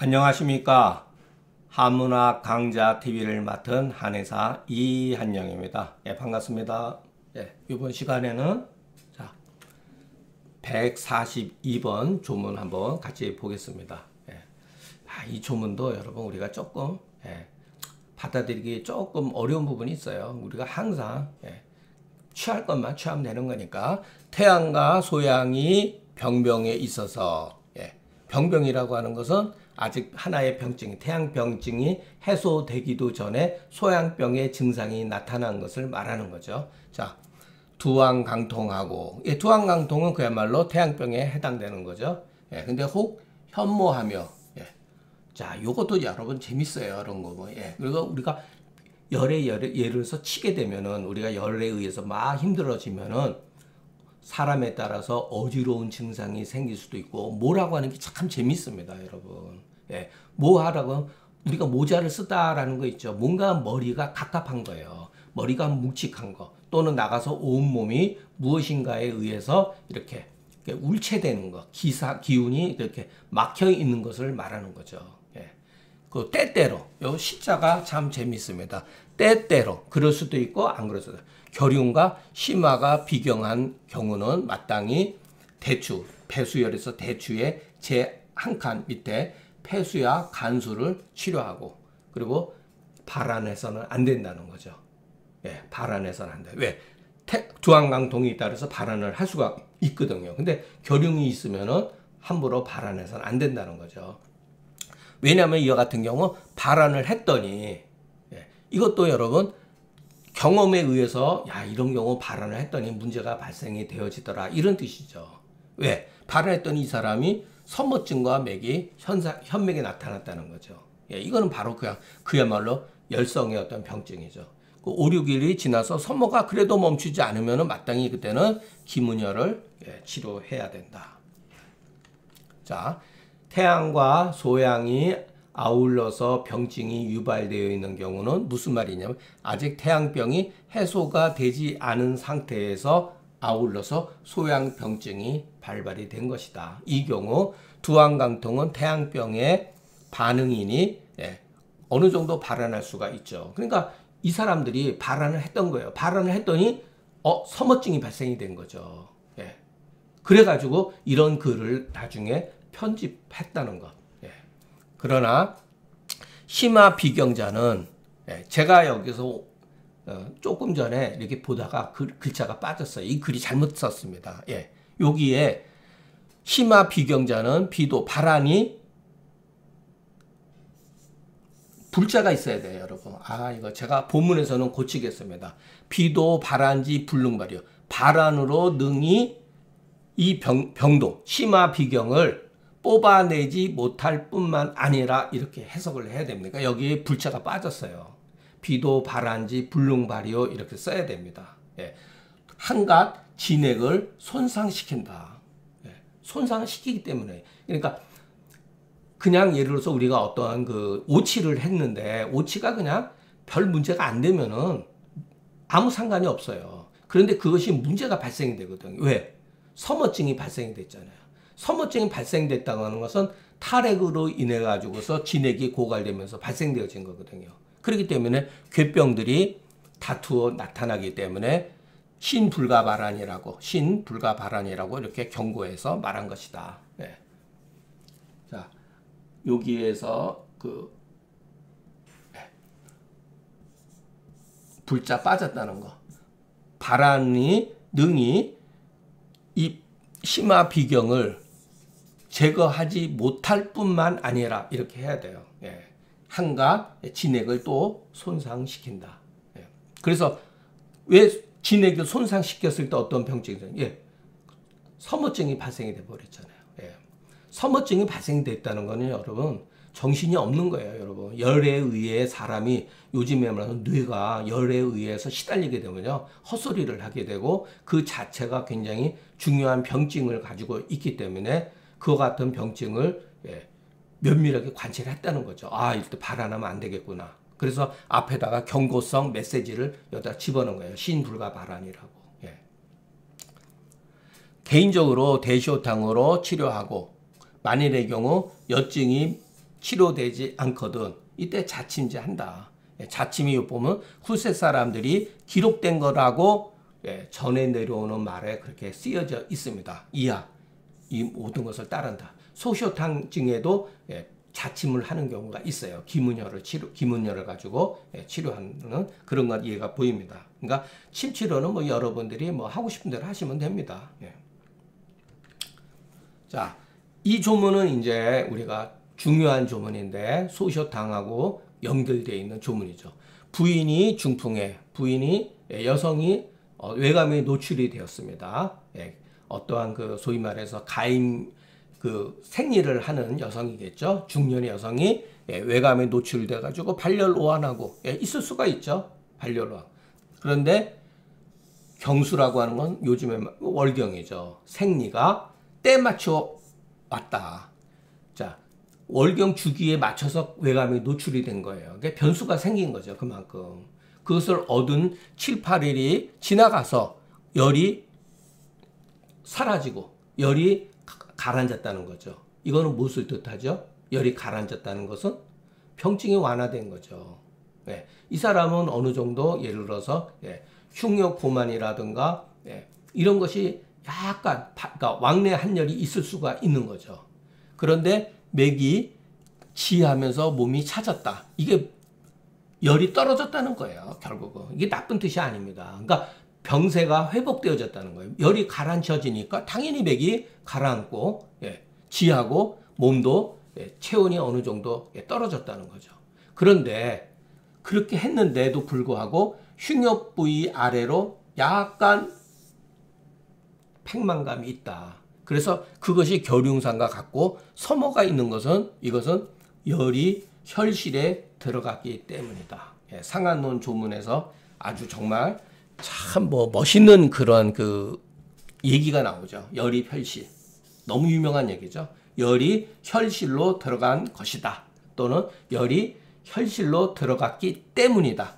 안녕하십니까. 한문학 강좌 TV를 맡은 한의사 이한영입니다. 예, 반갑습니다. 예, 이번 시간에는 자, 142번 조문 한번 같이 보겠습니다. 예, 이 조문도 여러분 우리가 조금 받아들이기 조금 어려운 부분이 있어요. 우리가 항상 취할 것만 취하면 되는 거니까 태양과 소양이 병병에 있어서 병병이라고 하는 것은 아직 하나의 병증이 태양병증이 해소되기도 전에 소양병의 증상이 나타난 것을 말하는 거죠. 자, 두황강통하고 두황강통은 그야말로 태양병에 해당되는 거죠. 근데 혹 현모하며 자, 요것도 여러분 재밌어요. 이런 거 뭐. 그리고 우리가 예를 들어서 치게 되면은 우리가 열에 의해서 막 힘들어지면은 사람에 따라서 어지러운 증상이 생길 수도 있고 뭐라고 하는 게 참 재밌습니다, 여러분. 뭐 하라고 우리가 모자를 쓰다라는 거 있죠. 뭔가 머리가 갑갑한 거예요. 머리가 묵직한 거 또는 나가서 온몸이 무엇인가에 의해서 이렇게 울체되는 거, 기운이 이렇게 막혀 있는 것을 말하는 거죠. 그 때때로 요 시자가 참 재밌습니다. 때때로 그럴 수도 있고 안 그럴 수도 있고 결흉과 심화가 비경한 경우는 마땅히 대추, 폐수열에서 대추의 제 한 칸 밑에 폐수야 간수를 치료하고 그리고 발안해서는 안 된다는 거죠. 발안해서는 안 돼요. 왜? 두황강통이 있다 그래서 발안을 할 수가 있거든요. 근데 결흉이 있으면은 함부로 발안해서는 안 된다는 거죠. 왜냐하면 이와 같은 경우 발안을 했더니 이것도 여러분 경험에 의해서 이런 경우 발언을 했더니 문제가 발생이 되어지더라 이런 뜻이죠. 왜? 발언했더니 이 사람이 선모증과 맥이 현맥에 나타났다는 거죠. 이거는 바로 그야말로 열성의 어떤 병증이죠. 그 5, 6일이 지나서 선모가 그래도 멈추지 않으면 마땅히 그때는 기문혈을 치료해야 된다. 자, 태양과 소양이 아울러서 병증이 유발되어 있는 경우는 무슨 말이냐면 아직 태양병이 해소가 되지 않은 상태에서 아울러서 소양병증이 발발이 된 것이다. 이 경우 두황강통은 태양병의 반응이니 어느 정도 발현할 수가 있죠. 그러니까 이 사람들이 발현을 했던 거예요. 발현을 했더니 서머증이 발생이 된 거죠. 그래가지고 이런 글을 나중에 편집했다는 것. 그러나 심화 비경자는 제가 여기서 조금 전에 이렇게 보다가 글자가 빠졌어요. 이 글이 잘못 썼습니다. 여기에 심화 비경자는 비도 발안이 불자가 있어야 돼요, 여러분. 이거 제가 본문에서는 고치겠습니다. 비도 발안지 불능발이요. 발안으로 능히 이 병도 심화 비경을 뽑아내지 못할 뿐만 아니라 이렇게 해석을 해야 됩니다. 여기에 불자가 빠졌어요. 비도 발안지 불능발이요 이렇게 써야 됩니다. 한갓 진액을 손상시킨다. 손상시키기 때문에 그러니까 그냥 예를 들어서 우리가 어떠한 그 오치를 했는데 오치가 그냥 별 문제가 안 되면은 아무 상관이 없어요. 그런데 그것이 문제가 발생이 되거든요. 왜? 서머증이 발생이 됐잖아요. 서머증이 발생됐다고 하는 것은 탈핵으로 인해 가지고서 진액이 고갈되면서 발생되어진 거거든요. 그렇기 때문에 괴병들이 다투어 나타나기 때문에 신불가발안이라고 이렇게 경고해서 말한 것이다. 자, 여기에서 불자 빠졌다는 거. 발안이 능히 이 심화 비경을 제거하지 못할 뿐만 아니라 이렇게 해야 돼요. 한가 진액을 또 손상시킨다. 그래서 왜 진액을 손상시켰을 때 어떤 병증이 서머증이 발생이 돼 버렸잖아요. 서머증이 발생됐다는 거는 여러분 정신이 없는 거예요, 여러분. 열에 의해 사람이 요즘에 말하는 뇌가 열에 의해서 시달리게 되면요 헛소리를 하게 되고 그 자체가 굉장히 중요한 병증을 가지고 있기 때문에 그와 같은 병증을 면밀하게 관찰을 했다는 거죠. 이때 발안하면 안 되겠구나. 그래서 앞에다가 경고성 메시지를 여기다 집어넣은 거예요. 신불가 발안이라고. 개인적으로 대시호탕으로 치료하고 만일의 경우 여증이 치료되지 않거든 이때 자침제한다. 자침이 보면 후세 사람들이 기록된 거라고 전해 내려오는 말에 그렇게 쓰여져 있습니다. 이하 이 모든 것을 따른다. 소쇼탕증에도 자침을 하는 경우가 있어요. 기문혈을 가지고 치료하는 그런 건 이해가 보입니다. 그러니까 침 치료는 뭐 여러분들이 뭐 하고 싶은 대로 하시면 됩니다. 자, 이 조문은 이제 우리가 중요한 조문인데 소쇼탕하고 연결되어 있는 조문이죠. 부인이 중풍에 여성이 외감에 노출이 되었습니다. 어떠한 그 소위 말해서 가임 그 생리를 하는 여성이겠죠. 중년의 여성이 외감에 노출돼 가지고 발열 오한하고 있을 수가 있죠. 발열 오한. 그런데 경수라고 하는 건 요즘에 월경이죠. 생리가 때 맞춰 왔다. 자, 월경 주기에 맞춰서 외감에 노출이 된 거예요. 그러니까 변수가 생긴 거죠. 그만큼. 그것을 얻은 7, 8일이 지나가서 열이 사라지고 열이 가라앉았다는 거죠. 이거는 무엇을 뜻하죠? 열이 가라앉았다는 것은 병증이 완화된 거죠. 이 사람은 어느 정도 예를 들어서 흉욕 고만이라든가 이런 것이 약간 그러니까 왕래 한열이 있을 수가 있는 거죠. 그런데 맥이 지하면서 몸이 차졌다. 이게 열이 떨어졌다는 거예요. 결국은 이게 나쁜 뜻이 아닙니다. 그러니까 병세가 회복되어졌다는 거예요. 열이 가라앉혀지니까 당연히 맥이 가라앉고 지하고 몸도 체온이 어느 정도 떨어졌다는 거죠. 그런데 그렇게 했는데도 불구하고 흉엽 부위 아래로 약간 팽만감이 있다. 그래서 그것이 결흉상과 같고 서모가 있는 것은 이것은 열이 혈실에 들어갔기 때문이다. 상한론 조문에서 아주 정말 참 뭐 멋있는 그런 그 얘기가 나오죠. 열이 혈실. 너무 유명한 얘기죠. 열이 혈실로 들어간 것이다. 또는 열이 혈실로 들어갔기 때문이다.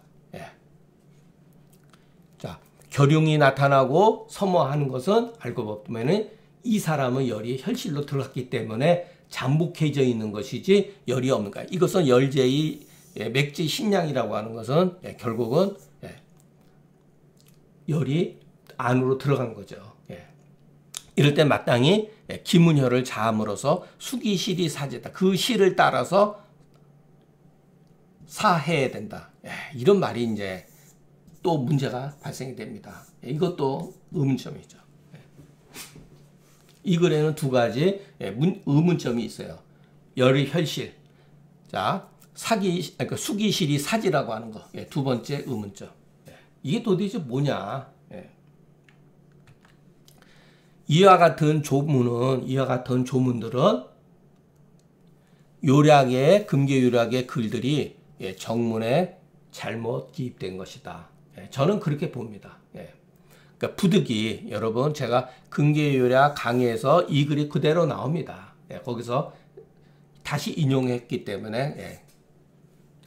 자, 결흉이 나타나고 서모하는 것은 알고 보면은 이 사람은 열이 혈실로 들어갔기 때문에 잠복해져 있는 것이지 열이 없는 거야. 이것은 열제의 맥지 신양이라고 하는 것은 결국은 열이 안으로 들어간 거죠. 이럴 때 마땅히 기문혈을 자함으로써 수기실이 사제다. 그 실을 따라서 사해야 된다. 이런 말이 이제 또 문제가 발생이 됩니다. 이것도 의문점이죠. 이 글에는 두 가지 의문점이 있어요. 열의 혈실. 자, 그러니까 수기실이 사지라고 하는 거. 두 번째 의문점. 이게 도대체 뭐냐? 이와 같은 조문들은 요략의 금계 요략의 글들이 정문에 잘못 기입된 것이다. 저는 그렇게 봅니다. 그러니까 부득이 여러분 제가 금계 요략 강의에서 이 글이 그대로 나옵니다. 거기서 다시 인용했기 때문에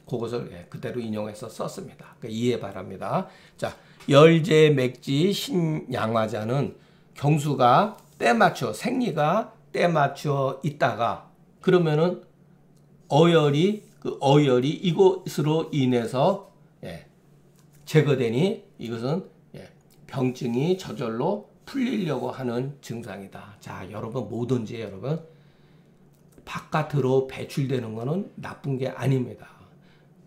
그것을 그대로 인용해서 썼습니다. 그러니까 이해 바랍니다. 자, 열제 맥지 신양화자는 경수가 때 맞춰 생리가 때 맞춰 있다가 그러면은 어열이 이것으로 인해서 제거되니 이것은 병증이 저절로 풀리려고 하는 증상이다. 자, 여러분 뭐든지 여러분 바깥으로 배출되는 것은 나쁜 게 아닙니다.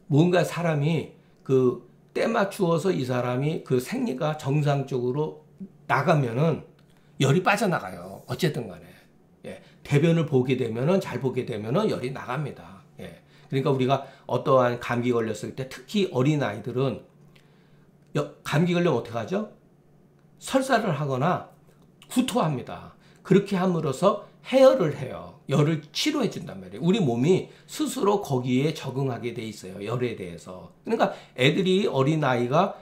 뭔가 사람이 그 때 맞추어서 이 사람이 그 생리가 정상적으로 나가면은 열이 빠져나가요. 어쨌든 간에. 대변을 보게 되면은 잘 보게 되면은 열이 나갑니다. 그러니까 우리가 어떠한 감기 걸렸을 때 특히 어린 아이들은 감기 걸리면 어떻게 하죠? 설사를 하거나 구토합니다. 그렇게 함으로써 해열을 해요. 열을 치료해 준단 말이에요. 우리 몸이 스스로 거기에 적응하게 돼 있어요. 열에 대해서. 그러니까 애들이 어린아이가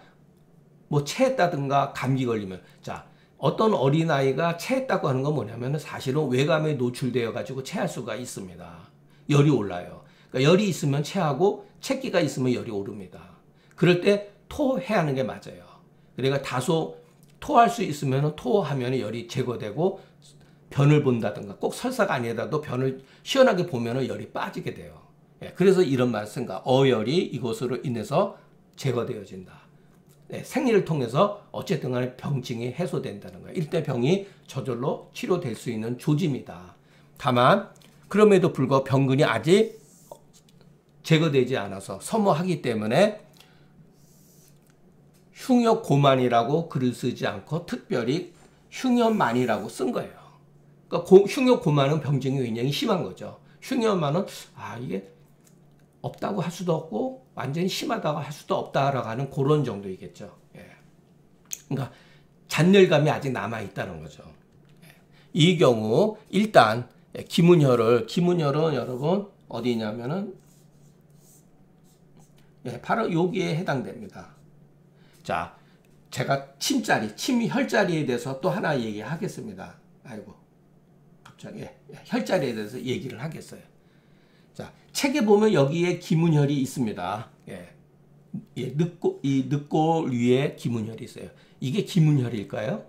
뭐 체했다든가 감기 걸리면 자, 어떤 어린아이가 체했다고 하는 건 뭐냐면 사실은 외감에 노출되어 가지고 체할 수가 있습니다. 열이 올라요. 그러니까 열이 있으면 체하고 체기가 있으면 열이 오릅니다. 그럴 때 토해야 하는 게 맞아요. 그러니까 다소 토할 수 있으면 토하면 열이 제거되고 변을 본다든가 꼭 설사가 아니라도 변을 시원하게 보면은 열이 빠지게 돼요. 예, 그래서 이런 말씀과 어열이 이것으로 인해서 제거되어진다. 네, 생리를 통해서 어쨌든 간에 병증이 해소된다는 거예요. 일대 병이 저절로 치료될 수 있는 조짐이다. 다만 그럼에도 불구하고 병근이 아직 제거되지 않아서 섬호하기 때문에 흉욕고만이라고 글을 쓰지 않고 특별히 흉염만이라고 쓴 거예요. 그러니까 흉욕고만은 병증이 굉장히 심한 거죠. 흉염만은 이게 없다고 할 수도 없고 완전히 심하다고 할 수도 없다라고 하는 그런 정도이겠죠. 예. 그러니까 잔열감이 아직 남아 있다는 거죠. 예. 이 경우 일단 기문혈은 여러분 어디냐면은 바로 여기에 해당됩니다. 자, 제가 혈자리에 대해서 또 하나 얘기하겠습니다. 아이고, 갑자기 혈자리에 대해서 얘기를 하겠어요. 자, 책에 보면 여기에 기문혈이 있습니다. 늑골 위에 기문혈이 있어요. 이게 기문혈일까요?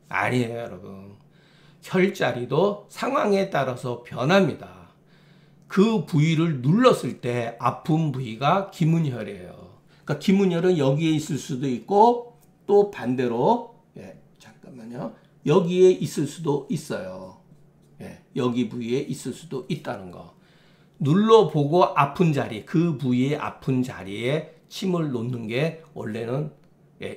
아니에요, 여러분. 혈자리도 상황에 따라서 변합니다. 그 부위를 눌렀을 때 아픈 부위가 기문혈이에요. 그러니까 기문혈은 여기에 있을 수도 있고 또 반대로 잠깐만요. 여기에 있을 수도 있어요. 여기 부위에 있을 수도 있다는 거. 눌러보고 아픈 자리, 그 부위의 아픈 자리에 침을 놓는 게 원래는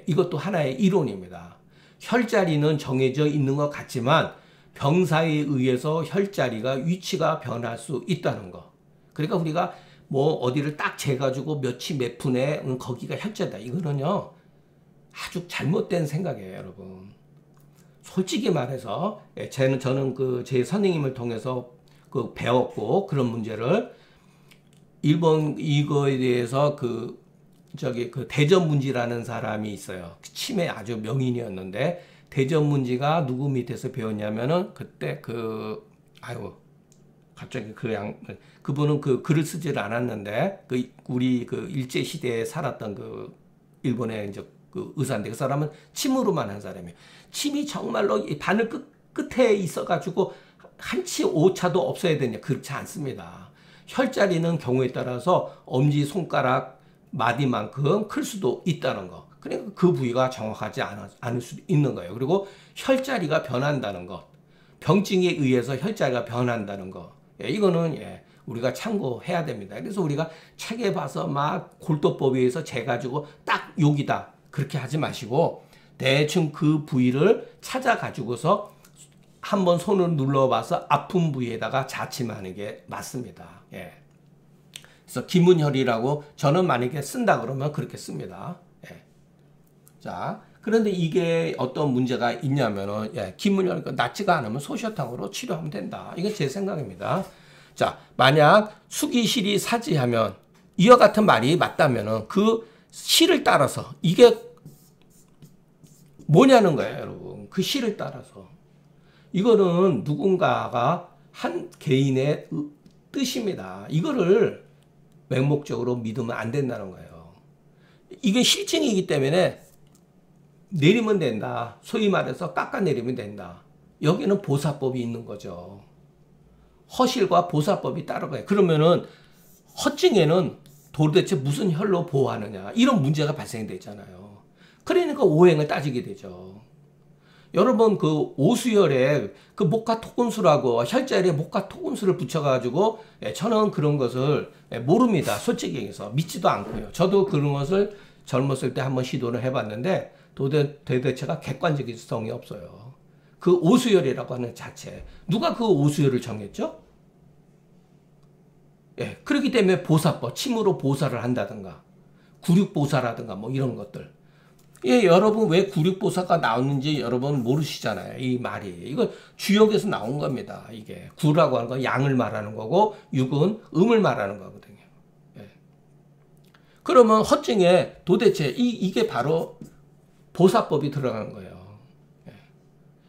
이것도 하나의 이론입니다. 혈자리는 정해져 있는 것 같지만 병사에 의해서 혈자리가 위치가 변할 수 있다는 거. 그러니까 우리가 뭐 어디를 딱 재가지고 몇 분에 거기가 혈자다. 이거는요 아주 잘못된 생각이에요, 여러분. 솔직히 말해서 저는 제 선생님을 통해서 배웠고 그런 문제를 일본 이거에 대해서 대전문지라는 사람이 있어요. 치매 아주 명인이었는데 대전문지가 누구 밑에서 배웠냐면은 그때 갑자기 그분은 글을 쓰지를 않았는데 우리 일제 시대에 살았던 일본의 이제 의사인데 그 사람은 침으로만 한 사람이에요. 침이 정말로 바늘 끝에 있어가지고 한치 오차도 없어야 되냐? 그렇지 않습니다. 혈자리는 경우에 따라서 엄지 손가락 마디만큼 클 수도 있다는 거. 그러니까 그 부위가 정확하지 않을 수도 있는 거예요. 그리고 혈자리가 변한다는 것. 병증에 의해서 혈자리가 변한다는 거. 이거는 우리가 참고해야 됩니다. 그래서 우리가 책에 봐서 막 골도법에 의해서 재가지고 딱 여기다 그렇게 하지 마시고 대충 그 부위를 찾아가지고서 한번 손을 눌러봐서 아픈 부위에다가 자침하는 게 맞습니다. 그래서 기문혈이라고 저는 만약에 쓴다 그러면 그렇게 씁니다. 자, 그런데 이게 어떤 문제가 있냐면은 기문혈 낫지가 않으면 소시어탕으로 치료하면 된다. 이게 제 생각입니다. 자, 만약 수기실이 사지하면 이와 같은 말이 맞다면은 그 실을 따라서 이게 뭐냐는 거예요, 여러분. 그 실을 따라서. 이거는 누군가가 한 개인의 뜻입니다. 이거를 맹목적으로 믿으면 안 된다는 거예요. 이게 실증이기 때문에 내리면 된다. 소위 말해서 깎아내리면 된다. 여기는 보사법이 있는 거죠. 허실과 보사법이 따라가요. 그러면은 허증에는 도대체 무슨 혈로 보호하느냐 이런 문제가 발생되잖아요. 그러니까 오행을 따지게 되죠. 여러분 오수열에 목화 토군수라고 혈자리에 목화 토군수를 붙여가지고 저는 그런 것을 모릅니다. 솔직히 얘기해서 믿지도 않고요. 저도 그런 것을 젊었을 때 한번 시도를 해봤는데 도대체가 객관적인 성이 없어요. 그 오수열이라고 하는 자체 누가 그 오수열을 정했죠? 그렇기 때문에 보사법 침으로 보사를 한다든가 구륙보사라든가 뭐 이런 것들 여러분 왜 구륙보사가 나오는지 여러분 모르시잖아요. 이 말이 이거 주역에서 나온 겁니다. 이게 구라고 하는 건 양을 말하는 거고 육은 음을 말하는 거거든요. 그러면 허증에 도대체 이게 바로 보사법이 들어간 거예요.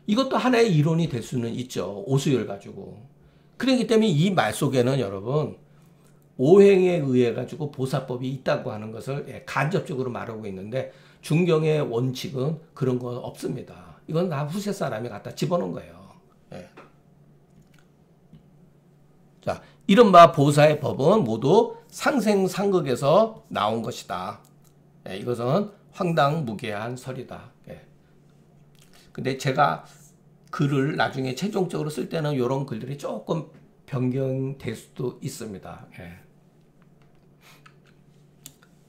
이것도 하나의 이론이 될 수는 있죠. 오수열 가지고. 그렇기 때문에 이 말 속에는 여러분 오행에 의해 가지고 보사법이 있다고 하는 것을 간접적으로 말하고 있는데 중경의 원칙은 그런 건 없습니다. 이건 다 후세 사람이 갖다 집어넣은 거예요. 자, 이른바 보사의 법은 모두 상생상극에서 나온 것이다. 예, 이것은 황당무계한 설이다. 예. 근데 제가 글을 나중에 최종적으로 쓸 때는 이런 글들이 조금 변경될 수도 있습니다. 예.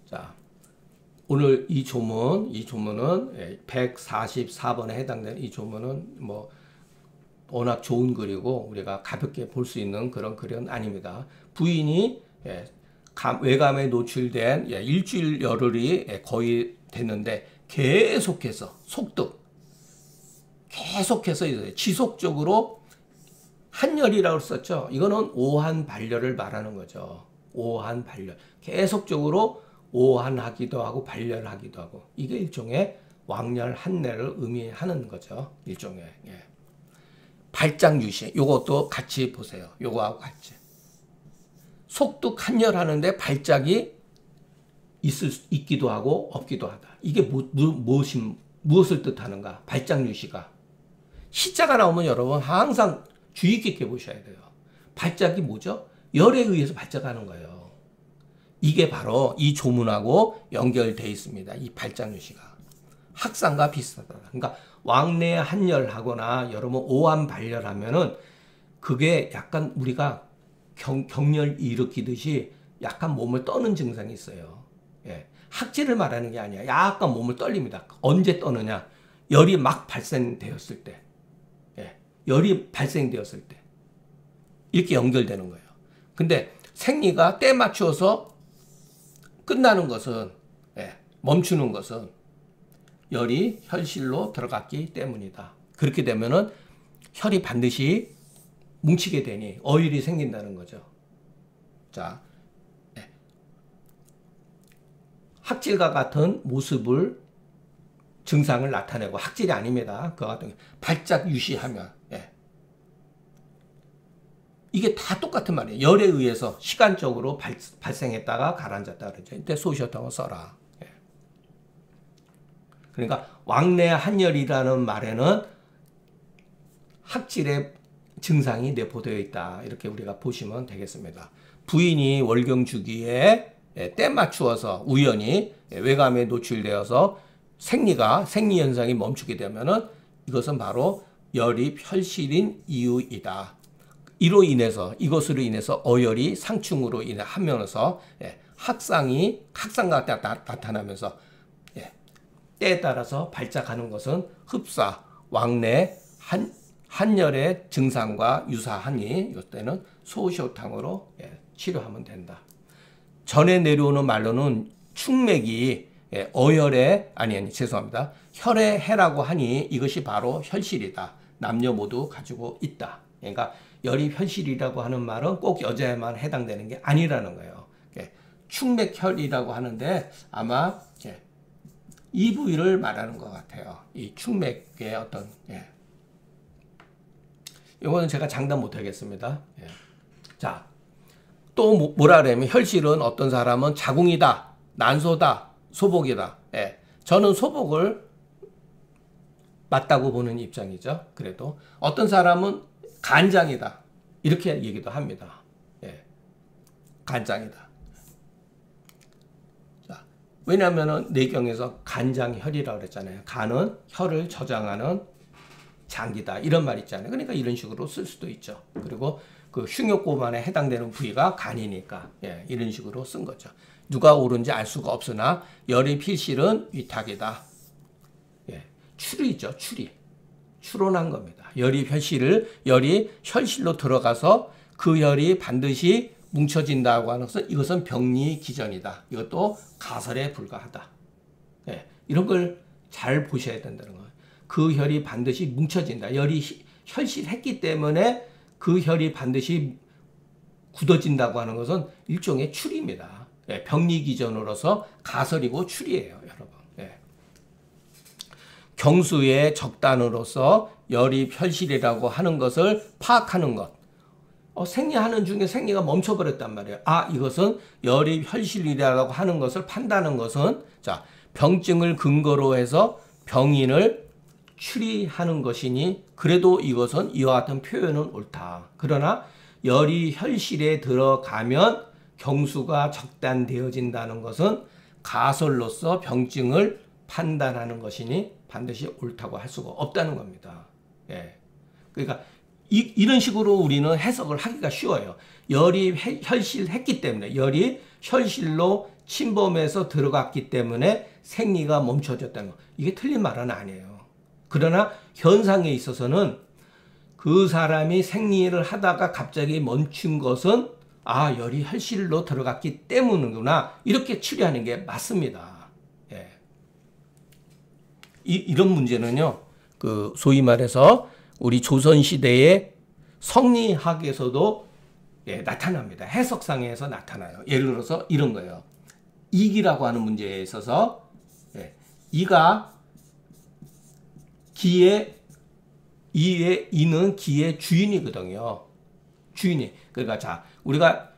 자, 오늘 이 조문은 144번에 해당되는 이 조문은 뭐 워낙 좋은 글이고 우리가 가볍게 볼 수 있는 그런 글은 아닙니다. 부인이 외감에 노출된 일주일 열흘이 거의 됐는데 계속해서 계속해서 지속적으로 한열이라고 썼죠. 이거는 오한발열을 말하는 거죠. 오한발열. 계속적으로 오한하기도 하고 발열하기도 하고 이게 일종의 왕열 한내를 의미하는 거죠. 일종의. 예. 발작유시. 요것도 같이 보세요. 요거하고 같이. 속독 한열하는데 발작이 있기도 하고 없기도 하다. 이게 무엇을 뜻하는가? 발작유시가. 시자가 나오면 여러분 항상 주의 깊게 보셔야 돼요. 발작이 뭐죠? 열에 의해서 발작하는 거예요. 이게 바로 이 조문하고 연결되어 있습니다. 이 발작유시가. 학상과 비슷하다. 그러니까 왕래 한열하거나 여러분 오한발열하면은 그게 약간 우리가 경련 일으키듯이 약간 몸을 떠는 증상이 있어요. 예. 학질을 말하는 게 아니야. 약간 몸을 떨립니다. 언제 떠느냐? 열이 막 발생되었을 때. 예. 열이 발생되었을 때. 이렇게 연결되는 거예요. 근데 생리가 때 맞추어서 끝나는 것은, 멈추는 것은 열이 혈실로 들어갔기 때문이다. 그렇게 되면은 혈이 반드시 뭉치게 되니 어혈이 생긴다는 거죠. 자, 학질과 같은 모습을 증상을 나타내고 학질이 아닙니다. 그와 같은 발작 유시하면 이게 다 똑같은 말이에요. 열에 의해서 시간적으로 발생했다가 가라앉았다 그러죠. 이때 소시오탕을 써라. 그러니까 왕래 한열이라는 말에는 학질의 증상이 내포되어 있다. 이렇게 우리가 보시면 되겠습니다. 부인이 월경 주기에 때 맞추어서 우연히 외감에 노출되어서 생리 현상이 멈추게 되면은 이것은 바로 열이 혈실인 이유이다. 이것으로 인해서 어열이 상충으로 인해 하면서 학상과 나타나면서 때에 따라서 발작하는 것은 흡사, 왕래, 한열의 증상과 유사하니 이때는 소시오탕으로 치료하면 된다. 전에 내려오는 말로는 충맥이 죄송합니다. 혈의 해라고 하니 이것이 바로 혈실이다. 남녀 모두 가지고 있다. 그러니까 열이 혈실이라고 하는 말은 꼭 여자에만 해당되는 게 아니라는 거예요. 충맥혈이라고 하는데 아마 이 부위를 말하는 것 같아요. 이 충맥의 어떤 이거는 제가 장담 못 하겠습니다. 자, 또 뭐라 그러면 혈실은 어떤 사람은 자궁이다, 난소다, 소복이다. 저는 소복을 맞다고 보는 입장이죠. 그래도 어떤 사람은 간장이다 이렇게 얘기도 합니다. 간장이다. 왜냐하면 내경에서 간장혈이라고 그랬잖아요. 간은 혈을 저장하는 장기다 이런 말 있잖아요. 그러니까 이런 식으로 쓸 수도 있죠. 그리고 그 흉욕고만에 해당되는 부위가 간이니까 이런 식으로 쓴 거죠. 누가 옳은지 알 수가 없으나 열이 필실은 위탁이다. 추리죠. 추론한 겁니다. 열이 혈실로 들어가서 그 혈이 반드시 뭉쳐진다고 하는 것은 이것은 병리기전이다. 이것도 가설에 불과하다. 이런 걸 잘 보셔야 된다는 거예요. 그 혈이 반드시 뭉쳐진다. 열이 혈실했기 때문에 그 혈이 반드시 굳어진다고 하는 것은 일종의 추리입니다. 병리기전으로서 가설이고 추리예요, 여러분. 경수의 적단으로서 열이 혈실이라고 하는 것을 파악하는 것. 생리하는 중에 생리가 멈춰버렸단 말이에요. 이것은 열이 혈실이라고 하는 것을 판단하는 것은 자, 병증을 근거로 해서 병인을 추리하는 것이니 그래도 이것은 이와 같은 표현은 옳다. 그러나 열이 혈실에 들어가면 경수가 적단되어진다는 것은 가설로서 병증을 판단하는 것이니 반드시 옳다고 할 수가 없다는 겁니다. 예. 그러니까 이런 식으로 우리는 해석을 하기가 쉬워요. 열이 혈실했기 때문에, 열이 혈실로 침범해서 들어갔기 때문에 생리가 멈춰졌다는 거. 이게 틀린 말은 아니에요. 그러나 현상에 있어서는 그 사람이 생리를 하다가 갑자기 멈춘 것은 열이 혈실로 들어갔기 때문이구나. 이렇게 추리하는 게 맞습니다. 예. 이런 문제는요, 소위 말해서 우리 조선시대의 성리학에서도 나타납니다. 해석상에서 나타나요. 예를 들어서 이런 거예요. 이기라고 하는 문제에 있어서 이가 기의 이는 기의 주인이거든요. 주인이. 그러니까 자, 우리가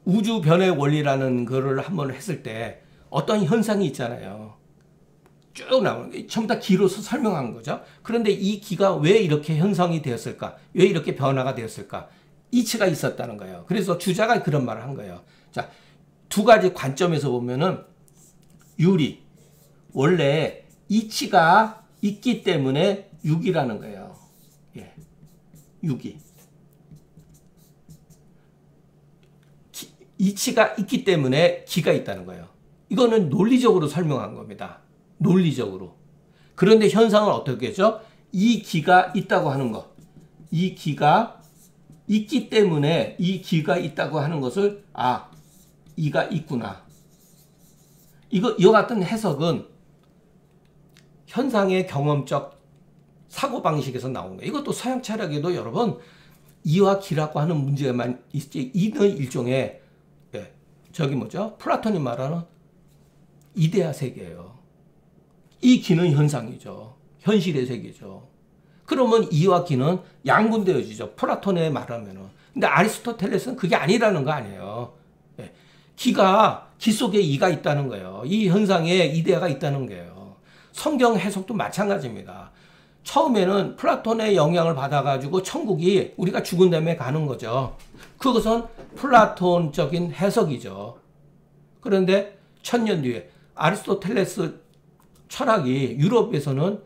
우주 변의 원리라는 거를 한번 했을 때 어떤 현상이 있잖아요. 쭉 나오는 게 전부 다 기로서 설명한 거죠. 그런데 이 기가 왜 이렇게 형성이 되었을까? 왜 이렇게 변화가 되었을까? 이치가 있었다는 거예요. 그래서 주자가 그런 말을 한 거예요. 자, 두 가지 관점에서 보면은 유리. 원래 이치가 있기 때문에 육이라는 거예요. 예. 육이. 이치가 있기 때문에 기가 있다는 거예요. 이거는 논리적으로 설명한 겁니다. 논리적으로. 그런데 현상은 어떻게 했죠? 이 기가 있다고 하는 것. 이 기가 있기 때문에 이 기가 있다고 하는 것을 이가 있구나. 이와 같은 해석은 현상의 경험적 사고방식에서 나온 거예요. 이것도 서양 철학에도 여러분 이와 기라고 하는 문제만 있지. 이는 일종의 플라톤이 말하는 이데아 세계예요. 이 기는 현상이죠. 현실의 세계죠. 그러면 이와 기는 양분되어지죠. 플라톤에 말하면은. 근데 아리스토텔레스는 그게 아니라는 거 아니에요. 기 속에 이가 있다는 거예요. 이 현상에 이데아가 있다는 거예요. 성경 해석도 마찬가지입니다. 처음에는 플라톤의 영향을 받아가지고 천국이 우리가 죽은 다음에 가는 거죠. 그것은 플라톤적인 해석이죠. 그런데 1000년 뒤에 아리스토텔레스 철학이 유럽에서는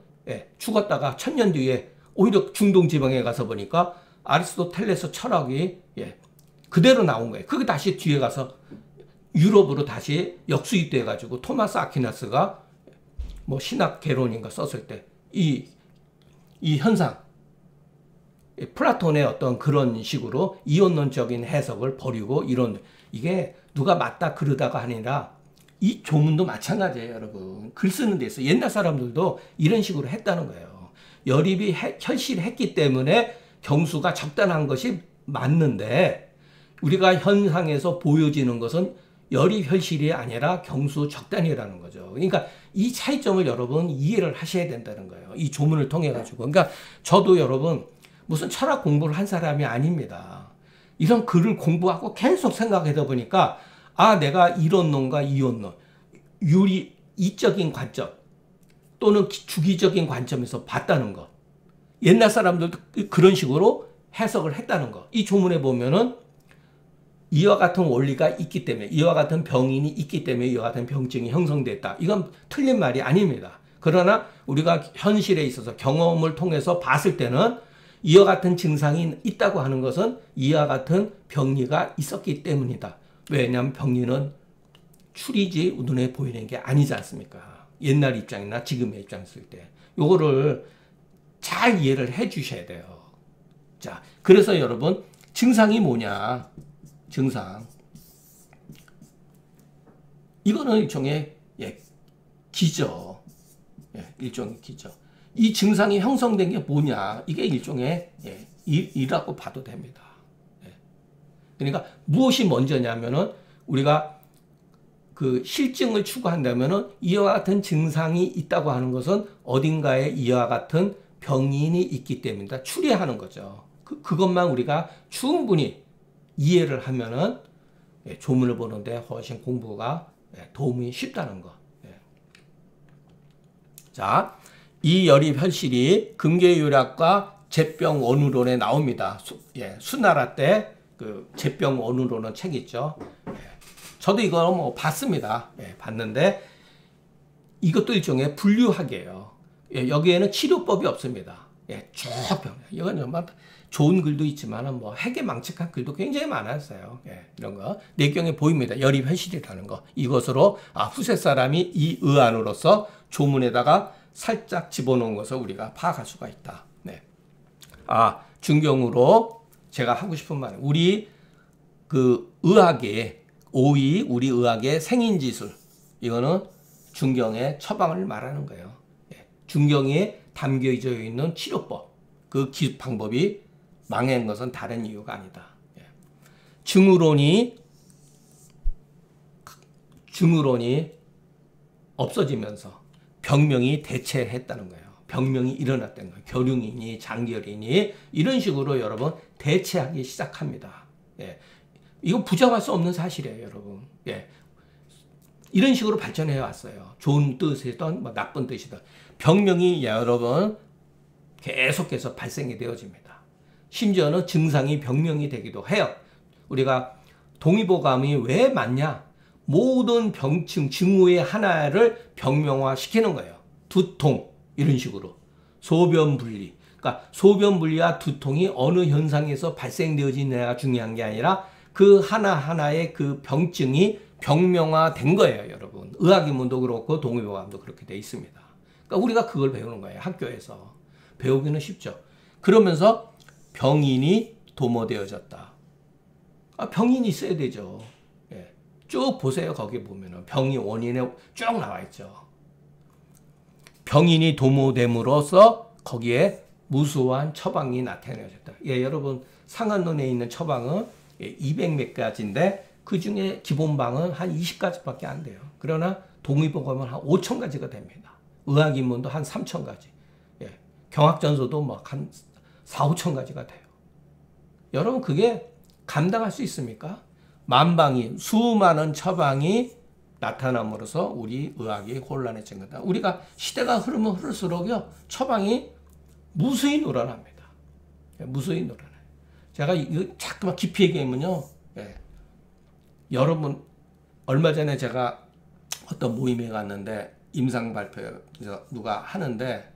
죽었다가 1000년 뒤에 오히려 중동 지방에 가서 보니까 아리스토텔레스 철학이 그대로 나온 거예요. 그게 다시 뒤에 가서 유럽으로 다시 역수입돼 가지고 토마스 아퀴나스가 신학 개론인가 썼을 때 이 현상, 플라톤의 어떤 그런 식으로 이원론적인 해석을 버리고 이게 누가 맞다 그러다가 아니라 이 조문도 마찬가지예요, 여러분. 글 쓰는 데 있어. 옛날 사람들도 이런 식으로 했다는 거예요. 열입이 혈실했기 때문에 경수가 적단한 것이 맞는데 우리가 현상에서 보여지는 것은 열입 혈실이 아니라 경수 적단이라는 거죠. 그러니까 이 차이점을 여러분 이해를 하셔야 된다는 거예요. 이 조문을 통해 가지고. 그러니까 저도 여러분 무슨 철학 공부를 한 사람이 아닙니다. 이런 글을 공부하고 계속 생각하다 보니까 내가 이론론과 이원론, 이적인 관점 또는 주기적인 관점에서 봤다는 것. 옛날 사람들도 그런 식으로 해석을 했다는 것. 이 조문에 보면은 이와 같은 원리가 있기 때문에, 이와 같은 병인이 있기 때문에 이와 같은 병증이 형성됐다. 이건 틀린 말이 아닙니다. 그러나 우리가 현실에 있어서 경험을 통해서 봤을 때는 이와 같은 증상이 있다고 하는 것은 이와 같은 병리가 있었기 때문이다. 왜냐하면 병리는 추리지 눈에 보이는 게 아니지 않습니까? 옛날 입장이나 지금의 입장을 쓸 때. 요거를 잘 이해를 해 주셔야 돼요. 자, 그래서 여러분, 증상이 뭐냐? 증상. 이거는 일종의 기죠. 일종의 기죠. 이 증상이 형성된 게 뭐냐? 이게 일종의 일이라고 봐도 됩니다. 그러니까 무엇이 먼저냐면은 우리가 그 실증을 추구한다면은 이와 같은 증상이 있다고 하는 것은 어딘가에 이와 같은 병인이 있기 때문이다. 추리하는 거죠. 그것만 우리가 충분히 이해를 하면은 조문을 보는데 훨씬 공부가 도움이 쉽다는 거. 자, 이 열입 혈실이 금계유략과 제병 원우론에 나옵니다. 수나라 때 그 제병 원으로는 책 있죠. 저도 이거 뭐 봤습니다. 봤는데 이것도 일종의 분류학이에요. 여기에는 치료법이 없습니다. 쭉 병. 이건 정말 좋은 글도 있지만 뭐 해괴망측한 글도 굉장히 많았어요. 이런 거 내경에 보입니다. 열입회실이라는 거. 이것으로 후세 사람이 이 의안으로서 조문에다가 살짝 집어넣은 것을 우리가 파악할 수가 있다. 중경으로 제가 하고 싶은 말은 우리 그 의학의 오이 우리 의학의 생인지술 이거는 중경의 처방을 말하는 거예요. 중경에 담겨져 있는 치료법 그 방법이 망한 것은 다른 이유가 아니다. 증후론이 없어지면서 병명이 대체했다는 거예요. 병명이 일어났다는 거예요. 결흉이니 장결이니 이런 식으로 여러분 대체하기 시작합니다. 이거 부정할 수 없는 사실이에요, 여러분. 이런 식으로 발전해 왔어요. 좋은 뜻이든 뭐 나쁜 뜻이든 병명이 여러분 계속해서 발생이 되어집니다. 심지어는 증상이 병명이 되기도 해요. 우리가 동의보감이 왜 맞냐? 모든 병증, 증후의 하나를 병명화 시키는 거예요. 두통 이런 식으로 소변 분리. 그러니까 소변 분리와 두통이 어느 현상에서 발생되어지느냐가 중요한 게 아니라 그 하나하나의 그 병증이 병명화된 거예요, 여러분. 의학인문도 그렇고 동의보감도 그렇게 돼 있습니다. 그러니까 우리가 그걸 배우는 거예요, 학교에서. 배우기는 쉽죠. 그러면서 병인이 도모되어졌다. 병인이 있어야 되죠. 쭉 보세요. 거기 보면은 병이 원인에 쭉 나와 있죠. 병인이 도모됨으로써 거기에 무수한 처방이 나타내졌다. 여러분 상한론에 있는 처방은 200몇 가지인데 그 중에 기본방은 한 20가지밖에 안 돼요. 그러나 동의보감은 한 5,000가지가 됩니다. 의학인문도 한 3,000가지. 경학전서도 막 한 4,000~5,000가지가 돼요. 여러분 그게 감당할 수 있습니까? 만방이 수많은 처방이 나타남으로써 우리 의학이 혼란해진 거다. 우리가 시대가 흐르면 흐를수록요 처방이 무수히 늘어납니다. 무수히 늘어나요. 제가 이거 자꾸만 깊이 얘기하면요. 여러분 얼마 전에 제가 어떤 모임에 갔는데 임상 발표 누가 하는데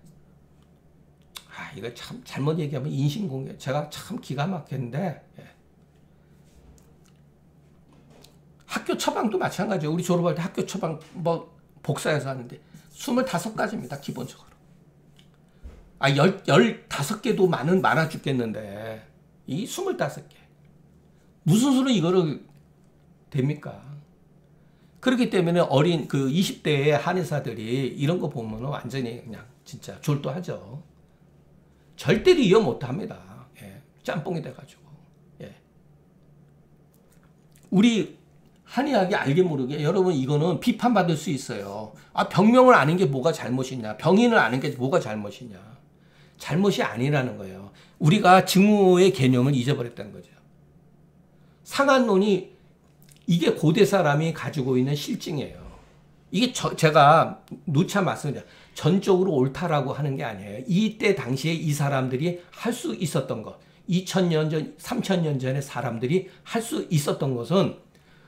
이거 참 잘못 얘기하면 인신공개. 제가 참 기가 막혔는데 학교 처방도 마찬가지예요. 우리 졸업할 때 학교 처방 뭐 복사해서 하는데 25가지입니다. 기본적으로. 15개도 많아 죽겠는데 이 25개. 무슨 수로 이거를 됩니까? 그렇기 때문에 어린 그 20대의 한의사들이 이런 거 보면 완전히 그냥 진짜 졸도하죠. 절대로 이해 못합니다. 짬뽕이 돼가지고. 우리 한의학이 알게 모르게 여러분 이거는 비판받을 수 있어요. 병명을 아는 게 뭐가 잘못이냐. 병인을 아는 게 뭐가 잘못이냐. 잘못이 아니라는 거예요. 우리가 증후의 개념을 잊어버렸다는 거죠. 상한론이 이게 고대 사람이 가지고 있는 실증이에요. 이게 제가 누차 말씀드려요. 전적으로 옳다라고 하는 게 아니에요. 이때 당시에 이 사람들이 할 수 있었던 것, 2000년 전, 3000년 전에 사람들이 할 수 있었던 것은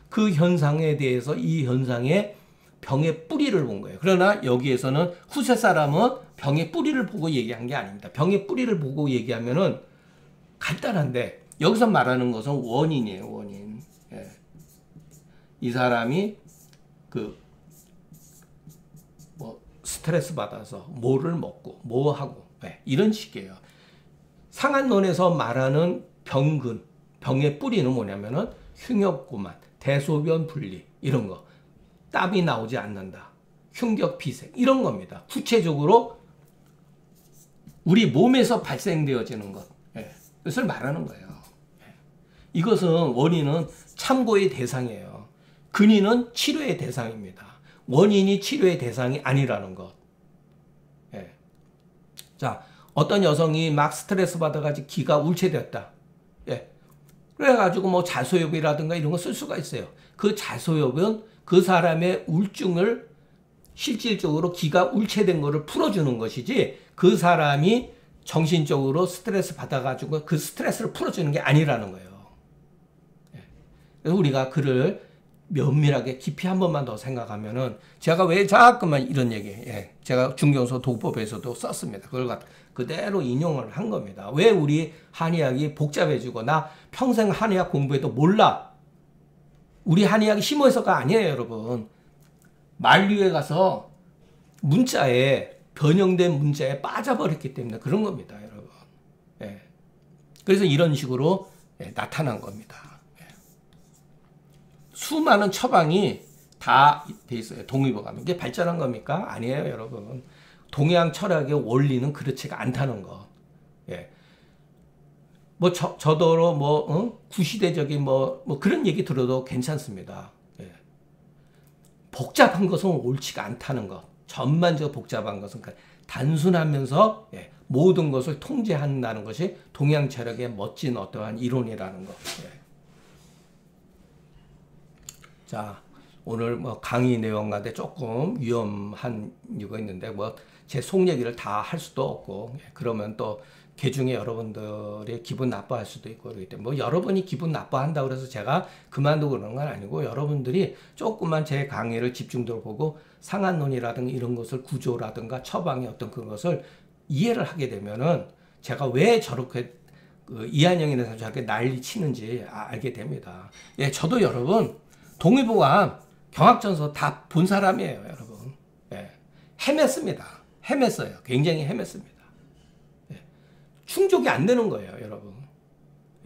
그 현상에 대해서 이 현상의 병의 뿌리를 본 거예요. 그러나 여기에서는 후세 사람은 병의 뿌리를 보고 얘기한 게 아닙니다. 병의 뿌리를 보고 얘기하면은 간단한데 여기서 말하는 것은 원인이에요. 원인. 이 사람이 스트레스 받아서 뭐를 먹고 뭐 하고 이런 식이에요. 상한론에서 말하는 병근, 병의 뿌리는 뭐냐면은 흉엽구만, 대소변 분리 이런 거, 땀이 나오지 않는다, 흉격 비생 이런 겁니다. 구체적으로 우리 몸에서 발생되어지는 것, 그것을 말하는 거예요. 이것은 원인은 참고의 대상이에요. 근인은 치료의 대상입니다. 원인이 치료의 대상이 아니라는 것. 자, 어떤 여성이 막 스트레스 받아가지고 기가 울체되었다. 그래가지고 뭐 자소엽이라든가 이런 거 쓸 수가 있어요. 그 자소엽은 그 사람의 우울증을 실질적으로 기가 울체된 거를 풀어주는 것이지 그 사람이 정신적으로 스트레스 받아가지고 그 스트레스를 풀어주는 게 아니라는 거예요. 그래서 우리가 그를 면밀하게 깊이 한 번만 더 생각하면은 제가 왜 자꾸만 이런 얘기, 예, 제가 중경서 독법에서도 썼습니다. 그걸 그대로 인용을 한 겁니다. 왜 우리 한의학이 복잡해지고 나 평생 한의학 공부해도 몰라. 우리 한의학이 심오해서가 아니에요, 여러분. 만류에 가서 문자에 변형된 문자에 빠져버렸기 때문에 그런 겁니다, 여러분. 예. 그래서 이런 식으로 예, 나타난 겁니다. 예. 수많은 처방이 다 돼 있어요. 동의보감. 이게 발전한 겁니까? 아니에요, 여러분. 동양 철학의 원리는 그렇지가 않다는 거. 예. 뭐 저더러 구시대적인 뭐 그런 얘기 들어도 괜찮습니다. 예. 복잡한 것은 옳지가 않다는 것. 전반적으로 복잡한 것은 단순하면서 예, 모든 것을 통제한다는 것이 동양 철학의 멋진 어떠한 이론이라는 것. 예. 자, 오늘 뭐 강의 내용 가운데 조금 위험한 이유가 있는데 뭐 제 속 얘기를 다 할 수도 없고 예, 그러면 또 개중에 여러분들이 기분 나빠할 수도 있고 그렇기 때문에 뭐 여러분이 기분 나빠한다고 그래서 제가 그만두고 그런 건 아니고 여러분들이 조금만 제 강의를 집중적으로 보고 상한론이라든가 이런 것을 구조라든가 처방의 어떤 그것을 이해를 하게 되면은 제가 왜 저렇게 이한영에 대해서 저렇게 난리 치는지 알게 됩니다. 예, 저도 여러분 동의보감 경학전서 다 본 사람이에요, 여러분. 예, 헤맸습니다. 헤맸어요. 굉장히 헤맸습니다. 예, 충족이 안 되는 거예요, 여러분.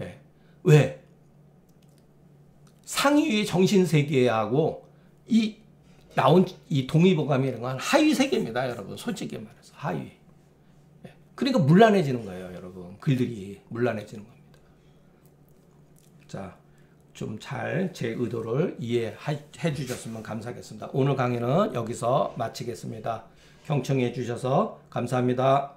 예, 왜? 상위의 정신세계하고 나온 이 동의보감이라는 건 하위세계입니다, 여러분. 솔직히 말해서 하위. 예, 그러니까 문란해지는 거예요, 여러분. 글들이 문란해지는 겁니다. 자, 좀 잘 제 의도를 이해해 주셨으면 감사하겠습니다. 오늘 강의는 여기서 마치겠습니다. 경청해 주셔서 감사합니다.